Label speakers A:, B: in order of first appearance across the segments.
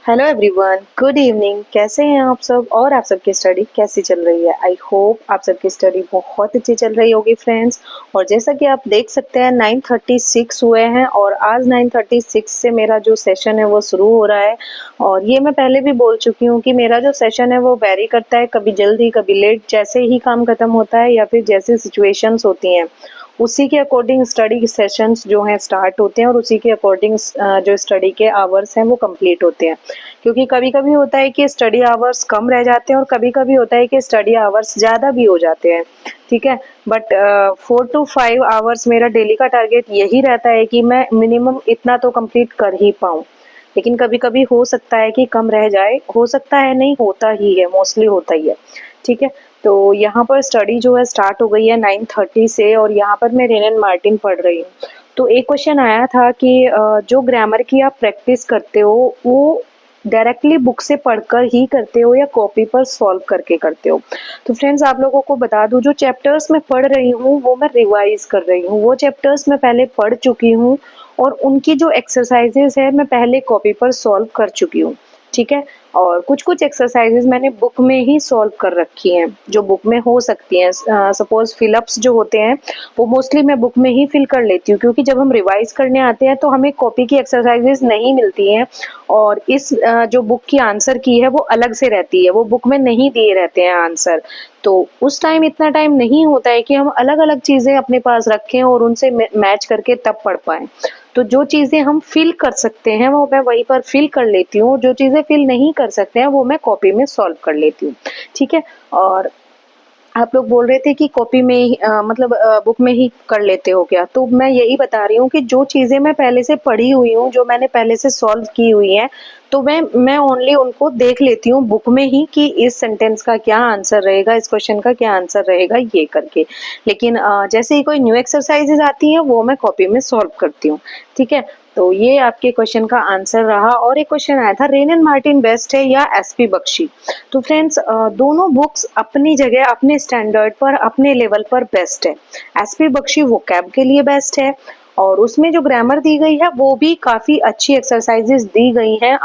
A: Hello everyone, good evening. कैसे हैं आप सब और आप सबकी स्टडी कैसी चल रही है? आई होप आप सबकी स्टडी बहुत अच्छी चल रही होगी फ्रेंड्स। और जैसा कि आप देख सकते हैं 9:36 हुए हैं और आज 9:36 से मेरा जो सेशन है वो शुरू हो रहा है। और ये मैं पहले भी बोल चुकी हूँ कि मेरा जो सेशन है वो वेरी करता है, कभी जल्दी कभी लेट, जैसे ही काम खत्म होता है या फिर जैसी सिचुएशंस होती हैं उसी के अकॉर्डिंग स्टडी सेशंस जो हैं स्टार्ट होते हैं और उसी के अकॉर्डिंग जो स्टडी के आवर्स हैं वो कंप्लीट होते हैं। क्योंकि कभी-कभी होता है कि स्टडी आवर्स कम रह जाते हैं और कभी-कभी होता है कि स्टडी आवर्स ज़्यादा भी हो जाते हैं, ठीक है। बट 4 to 5 आवर्स मेरा डेली का टारगेट यही रहता है कि मैं मिनिमम इतना तो कंप्लीट कर ही पाऊँ। लेकिन कभी-कभी हो सकता है कि कम रह जाए, हो सकता है नहीं, होता ही है, मोस्टली होता ही है, ठीक है। तो यहाँ पर स्टडी जो है स्टार्ट हो गई है 9:30 से और यहाँ पर मैं रेन एंड मार्टिन पढ़ रही हूँ। तो एक क्वेश्चन आया था कि जो ग्रामर की आप प्रैक्टिस करते हो वो डायरेक्टली बुक से पढ़कर ही करते हो या कॉपी पर सॉल्व करके करते हो? तो फ्रेंड्स आप लोगों को बता दूं, जो चैप्टर्स मैं पढ़ रही हूँ वो मैं रिवाइज कर रही हूँ। वो चैप्टर्स मैं पहले पढ़ चुकी हूँ और उनकी जो एक्सरसाइजेज है मैं पहले कॉपी पर सॉल्व कर चुकी हूँ, ठीक है। और कुछ कुछ एक्सरसाइजेज मैंने बुक में ही सॉल्व कर रखी हैं जो बुक में हो सकती हैं। सपोज फिलअप्स जो होते हैं वो मोस्टली मैं बुक में ही फिल कर लेती हूँ, क्योंकि जब हम रिवाइज करने आते हैं तो हमें कॉपी की एक्सरसाइजेज नहीं मिलती हैं और इस जो बुक की आंसर की है वो अलग से रहती है, वो बुक में नहीं दिए रहते हैं आंसर। तो उस टाइम इतना टाइम नहीं होता है कि हम अलग अलग चीज़ें अपने पास रखें और उनसे मैच करके तब पढ़ पाएँ। तो जो चीज़ें हम फिल कर सकते हैं वो मैं वहीं पर फिल कर लेती हूँ, जो चीज़ें फिल नहीं कर सकते हैं वो मैं कॉपी में सॉल्व कर लेती हूँ, ठीक है। और आप लोग बोल रहे थे कि कॉपी में ही मतलब बुक में ही कर लेते हो क्या? तो मैं यही बता रही हूँ कि जो चीज़ें मैं पहले से पढ़ी हुई हूँ, जो मैंने पहले से सॉल्व की हुई हैं, तो मैं ओनली उनको देख लेती हूँ बुक में ही कि इस सेंटेंस का क्या आंसर रहेगा, इस क्वेश्चन का क्या आंसर रहेगा, ये करके। लेकिन जैसे ही कोई न्यू एक्सरसाइजेज आती हैं वो मैं कॉपी में सॉल्व करती हूँ, ठीक है। तो ये आपके क्वेश्चन का आंसर रहा। और एक क्वेश्चन आया था, रेन एंड मार्टिन बेस्ट है या एसपी बख्शी? तो फ्रेंड्स दोनों बुक्स अपनी जगह अपने स्टैंडर्ड पर अपने लेवल पर बेस्ट है। एसपी बख्शी वोकैब के लिए बेस्ट है और उसमें जो ग्रामर दी गई है वो भी काफ़ी अच्छी एक्सरसाइजेज दी गई हैं।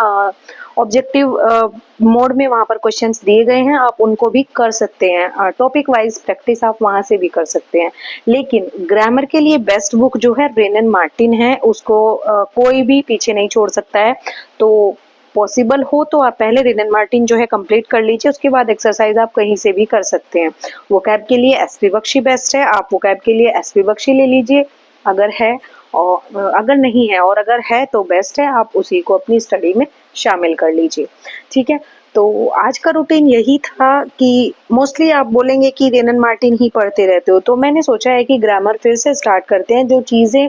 A: ऑब्जेक्टिव मोड में वहाँ पर क्वेश्चंस दिए गए हैं, आप उनको भी कर सकते हैं। टॉपिक वाइज प्रैक्टिस आप वहाँ से भी कर सकते हैं। लेकिन ग्रामर के लिए बेस्ट बुक जो है रेन एंड मार्टिन है, उसको कोई भी पीछे नहीं छोड़ सकता है। तो पॉसिबल हो तो आप पहले रेन एंड मार्टिन जो है कंप्लीट कर लीजिए, उसके बाद एक्सरसाइज आप कहीं से भी कर सकते हैं। वोकैब के लिए एसपी बख्शी बेस्ट है, आप वोकैब के लिए एसपी बख्शी ले लीजिए अगर है, और अगर नहीं है और अगर है तो बेस्ट है, आप उसी को अपनी स्टडी में शामिल कर लीजिए, ठीक है। तो आज का रूटीन यही था कि मोस्टली आप बोलेंगे कि रेन एंड मार्टिन ही पढ़ते रहते हो, तो मैंने सोचा है कि ग्रामर फिर से स्टार्ट करते हैं। जो चीज़ें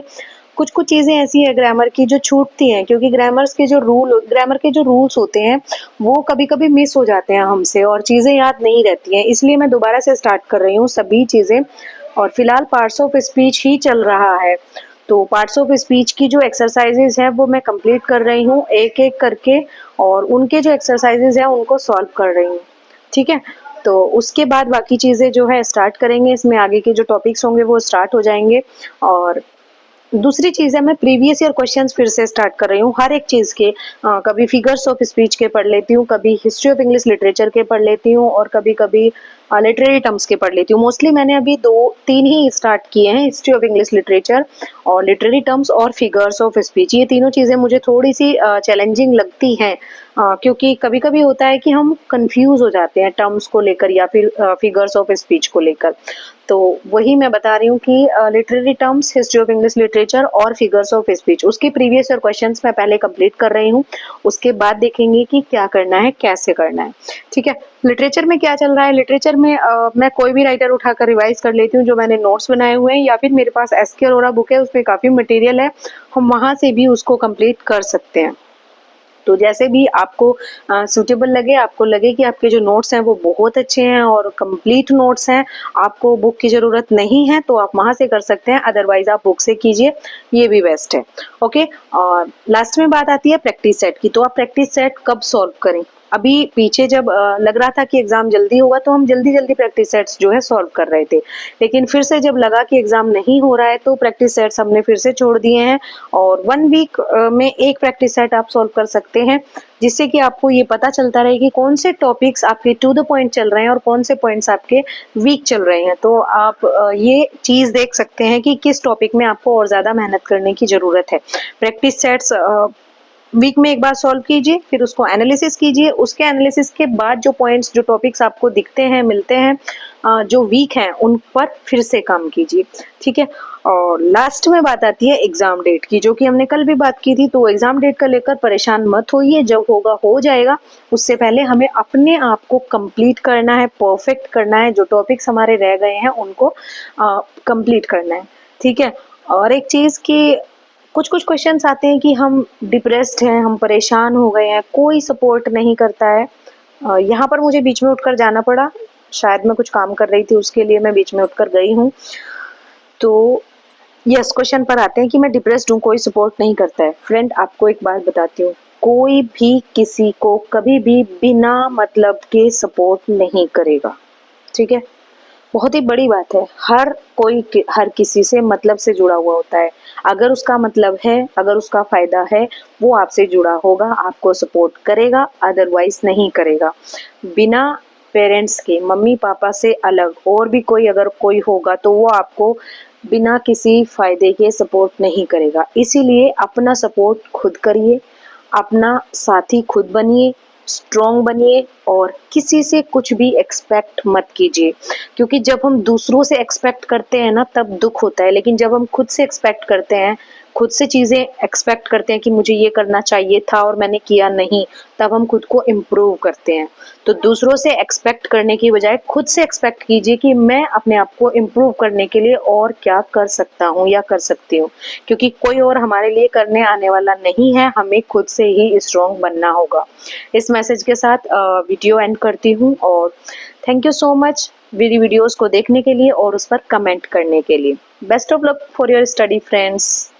A: कुछ कुछ चीज़ें ऐसी है ग्रामर की जो छूटती हैं, क्योंकि ग्रामर के जो रूल्स होते हैं वो कभी कभी मिस हो जाते हैं हमसे और चीज़ें याद नहीं रहती हैं, इसलिए मैं दोबारा से स्टार्ट कर रही हूँ सभी चीज़ें। और फिलहाल पार्ट्स ऑफ स्पीच ही चल रहा है, तो पार्ट्स ऑफ स्पीच की जो एक्सरसाइजेज है वो मैं कंप्लीट कर रही हूँ एक एक करके और उनके जो एक्सरसाइजेज हैं उनको सॉल्व कर रही हूँ, ठीक है। तो उसके बाद बाकी चीज़ें जो है स्टार्ट करेंगे, इसमें आगे के जो टॉपिक्स होंगे वो स्टार्ट हो जाएंगे। और दूसरी चीज़ है, मैं प्रीवियस ईयर क्वेश्चंस फिर से स्टार्ट कर रही हूँ हर एक चीज़ के। कभी फिगर्स ऑफ स्पीच के पढ़ लेती हूँ, कभी हिस्ट्री ऑफ इंग्लिश लिटरेचर के पढ़ लेती हूँ और कभी कभी लिटरेरी टर्म्स के पढ़ लेती हूँ। मोस्टली मैंने अभी 2-3 ही स्टार्ट किए हैं, हिस्ट्री ऑफ इंग्लिश लिटरेचर और लिटरेरी टर्म्स और फिगर्स ऑफ स्पीच। ये तीनों चीज़ें मुझे थोड़ी सी चैलेंजिंग लगती हैं, क्योंकि कभी कभी होता है कि हम कंफ्यूज हो जाते हैं टर्म्स को लेकर या फिर फिगर्स ऑफ स्पीच को लेकर। तो वही मैं बता रही हूँ कि literary terms, history of English literature और फिगर्स ऑफ स्पीच, उसके प्रीवियस ईयर क्वेश्चंस मैं पहले कंप्लीट कर रही हूँ। उसके बाद देखेंगे कि क्या करना है, कैसे करना है, ठीक है। लिटरेचर में क्या चल रहा है, लिटरेचर में मैं कोई भी राइटर उठाकर रिवाइज कर लेती हूँ जो मैंने नोट्स बनाए हुए हैं, या फिर मेरे पास एसके अरोरा बुक है, उसमें काफ़ी मटेरियल है, हम वहाँ से भी उसको कंप्लीट कर सकते हैं। तो जैसे भी आपको सूटेबल लगे, आपको लगे कि आपके जो नोट्स हैं वो बहुत अच्छे हैं और कंप्लीट नोट्स हैं, आपको बुक की ज़रूरत नहीं है, तो आप वहाँ से कर सकते हैं, अदरवाइज आप बुक से कीजिए, ये भी बेस्ट है। ओके, और लास्ट में बात आती है प्रैक्टिस सेट की। तो आप प्रैक्टिस सेट कब सॉल्व करें? अभी पीछे जब लग रहा था कि एग्ज़ाम जल्दी होगा तो हम जल्दी-जल्दी प्रैक्टिस सेट्स जो है सॉल्व कर रहे थे। लेकिन फिर से जब लगा कि एग्ज़ाम नहीं हो रहा है तो प्रैक्टिस सेट्स हमने फिर से छोड़ दिए हैं और 1 वीक में 1 प्रैक्टिस सेट आप सॉल्व कर सकते हैं, जिससे कि आपको ये पता चलता रहे कि कौन से टॉपिक्स आपके टू द पॉइंट चल रहे हैं और कौन से पॉइंट्स आपके वीक चल रहे हैं। तो आप ये चीज़ देख सकते हैं कि किस टॉपिक में आपको और ज़्यादा मेहनत करने की ज़रूरत है। प्रैक्टिस सेट्स वीक में एक बार सॉल्व कीजिए, फिर उसको एनालिसिस कीजिए, उसके एनालिसिस के बाद जो पॉइंट्स जो टॉपिक्स आपको दिखते हैं, मिलते हैं, जो वीक हैं उन पर फिर से काम कीजिए, ठीक है। और लास्ट में बात आती है एग्जाम डेट की, जो कि हमने कल भी बात की थी। तो एग्जाम डेट का लेकर परेशान मत होइए, जब होगा हो जाएगा। उससे पहले हमें अपने आप को कंप्लीट करना है, परफेक्ट करना है, जो टॉपिक्स हमारे रह गए हैं उनको कंप्लीट करना है, ठीक है। और एक चीज़ कि कुछ कुछ क्वेश्चंस आते हैं कि हम डिप्रेस्ड हैं, हम परेशान हो गए हैं, कोई सपोर्ट नहीं करता है। यहाँ पर मुझे बीच में उठकर जाना पड़ा, शायद मैं कुछ काम कर रही थी, उसके लिए मैं बीच में उठकर गई हूँ। तो यस, क्वेश्चन पर आते हैं कि मैं डिप्रेस्ड हूँ, कोई सपोर्ट नहीं करता है। फ्रेंड, आपको एक बात बताती हूँ, कोई भी किसी को कभी भी बिना मतलब के सपोर्ट नहीं करेगा, ठीक है। बहुत ही बड़ी बात है, हर कोई हर किसी से मतलब से जुड़ा हुआ होता है। अगर उसका मतलब है, अगर उसका फायदा है, वो आपसे जुड़ा होगा, आपको सपोर्ट करेगा, अदरवाइज नहीं करेगा। बिना पेरेंट्स के, मम्मी पापा से अलग और भी कोई अगर कोई होगा तो वो आपको बिना किसी फायदे के सपोर्ट नहीं करेगा। इसीलिए अपना सपोर्ट खुद करिए, अपना साथी खुद बनिए, स्ट्रॉन्ग बनिए और किसी से कुछ भी एक्सपेक्ट मत कीजिए, क्योंकि जब हम दूसरों से एक्सपेक्ट करते हैं ना तब दुख होता है, लेकिन जब हम खुद से एक्सपेक्ट करते हैं, खुद से चीज़ें एक्सपेक्ट करते हैं कि मुझे ये करना चाहिए था और मैंने किया नहीं, तब हम खुद को इम्प्रूव करते हैं। तो दूसरों से एक्सपेक्ट करने की बजाय खुद से एक्सपेक्ट कीजिए कि मैं अपने आप को इम्प्रूव करने के लिए और क्या कर सकता हूँ या कर सकती हूँ, क्योंकि कोई और हमारे लिए करने आने वाला नहीं है, हमें खुद से ही स्ट्रॉन्ग बनना होगा। इस मैसेज के साथ वीडियो एंड करती हूँ और थैंक यू सो मच मेरी वीडियोस को देखने के लिए और उस पर कमेंट करने के लिए। Best of luck for your study friends.